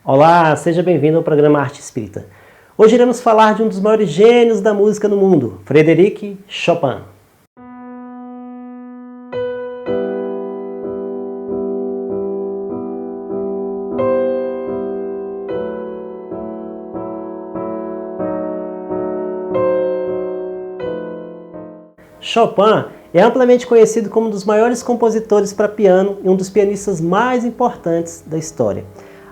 Olá, seja bem-vindo ao programa Arte Espírita. Hoje iremos falar de um dos maiores gênios da música no mundo, Frédéric Chopin. Chopin é amplamente conhecido como um dos maiores compositores para piano e um dos pianistas mais importantes da história.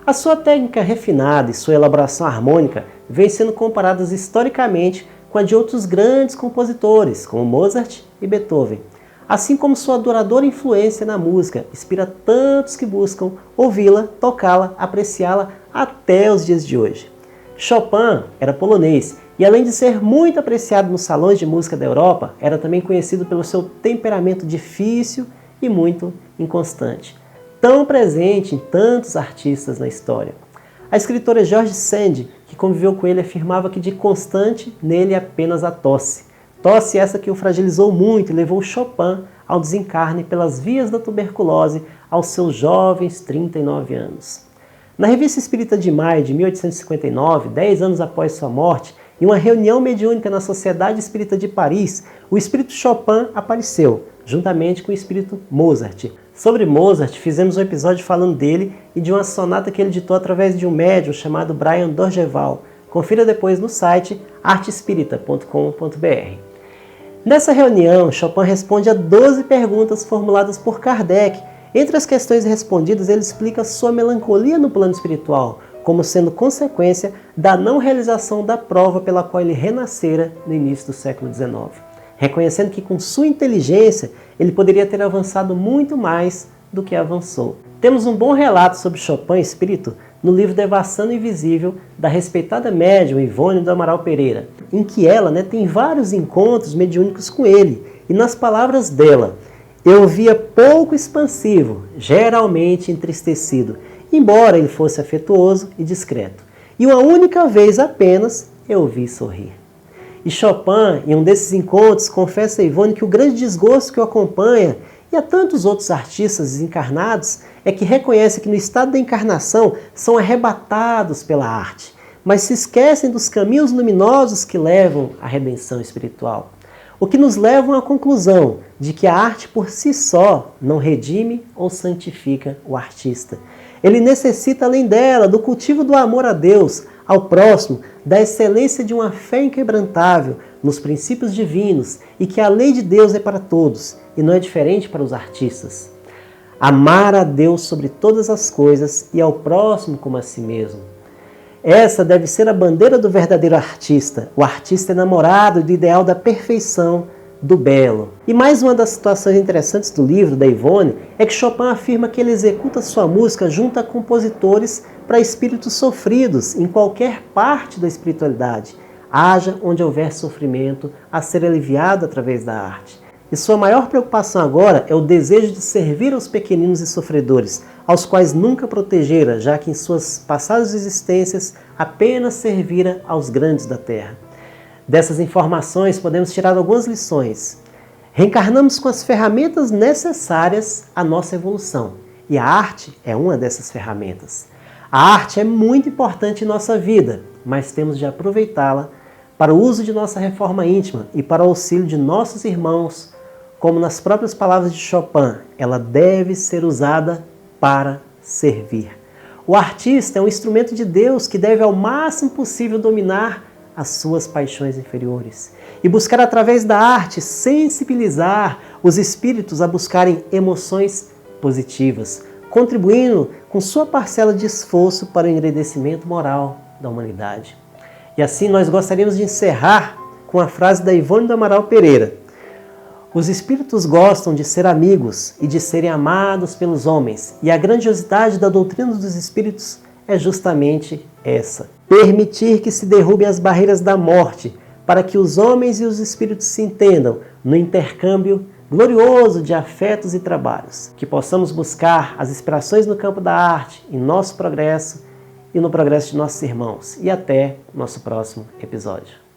A sua técnica refinada e sua elaboração harmônica vêm sendo comparadas historicamente com a de outros grandes compositores, como Mozart e Beethoven. Assim como sua duradoura influência na música inspira tantos que buscam ouvi-la, tocá-la, apreciá-la até os dias de hoje. Chopin era polonês e, além de ser muito apreciado nos salões de música da Europa, era também conhecido pelo seu temperamento difícil e muito inconstante, tão presente em tantos artistas na história. A escritora George Sand, que conviveu com ele, afirmava que de constante nele apenas a tosse. Tosse essa que o fragilizou muito e levou Chopin ao desencarne pelas vias da tuberculose aos seus jovens 39 anos. Na Revista Espírita de maio de 1859, 10 anos após sua morte, em uma reunião mediúnica na Sociedade Espírita de Paris, o espírito Chopin apareceu, juntamente com o espírito Mozart. Sobre Mozart, fizemos um episódio falando dele e de uma sonata que ele ditou através de um médium chamado Brian Dorgeval. Confira depois no site arteespírita.com.br. Nessa reunião, Chopin responde a 12 perguntas formuladas por Kardec. Entre as questões respondidas, ele explica sua melancolia no plano espiritual, como sendo consequência da não realização da prova pela qual ele renascera no início do século XIX, reconhecendo que com sua inteligência ele poderia ter avançado muito mais do que avançou. Temos um bom relato sobre Chopin espírito no livro Devassando o Invisível, da respeitada médium Ivone do Amaral Pereira, em que ela tem vários encontros mediúnicos com ele, e nas palavras dela, eu o via pouco expansivo, geralmente entristecido, embora ele fosse afetuoso e discreto. E uma única vez apenas eu o vi sorrir. E Chopin, em um desses encontros, confessa a Ivone que o grande desgosto que o acompanha, e a tantos outros artistas desencarnados, é que reconhece que no estado da encarnação são arrebatados pela arte, mas se esquecem dos caminhos luminosos que levam à redenção espiritual. O que nos leva à conclusão de que a arte por si só não redime ou santifica o artista. Ele necessita, além dela, do cultivo do amor a Deus, ao próximo, da excelência de uma fé inquebrantável nos princípios divinos e que a lei de Deus é para todos e não é diferente para os artistas. Amar a Deus sobre todas as coisas e ao próximo como a si mesmo. Essa deve ser a bandeira do verdadeiro artista, o artista enamorado do ideal da perfeição, do belo. E mais uma das situações interessantes do livro da Ivone é que Chopin afirma que ele executa sua música junto a compositores para espíritos sofridos em qualquer parte da espiritualidade, haja onde houver sofrimento a ser aliviado através da arte. E sua maior preocupação agora é o desejo de servir aos pequeninos e sofredores, aos quais nunca protegera, já que em suas passadas existências apenas servira aos grandes da terra. Dessas informações podemos tirar algumas lições. Reencarnamos com as ferramentas necessárias à nossa evolução, e a arte é uma dessas ferramentas. A arte é muito importante em nossa vida, mas temos de aproveitá-la para o uso de nossa reforma íntima e para o auxílio de nossos irmãos, como nas próprias palavras de Chopin, ela deve ser usada para servir. O artista é um instrumento de Deus que deve ao máximo possível dominar as suas paixões inferiores e buscar através da arte sensibilizar os espíritos a buscarem emoções positivas, contribuindo com sua parcela de esforço para o engrandecimento moral da humanidade. E assim nós gostaríamos de encerrar com a frase da Ivone do Amaral Pereira: os espíritos gostam de ser amigos e de serem amados pelos homens, e a grandiosidade da doutrina dos espíritos é justamente essa: permitir que se derrubem as barreiras da morte, para que os homens e os espíritos se entendam no intercâmbio glorioso de afetos e trabalhos. Que possamos buscar as inspirações no campo da arte, em nosso progresso e no progresso de nossos irmãos. E até o nosso próximo episódio.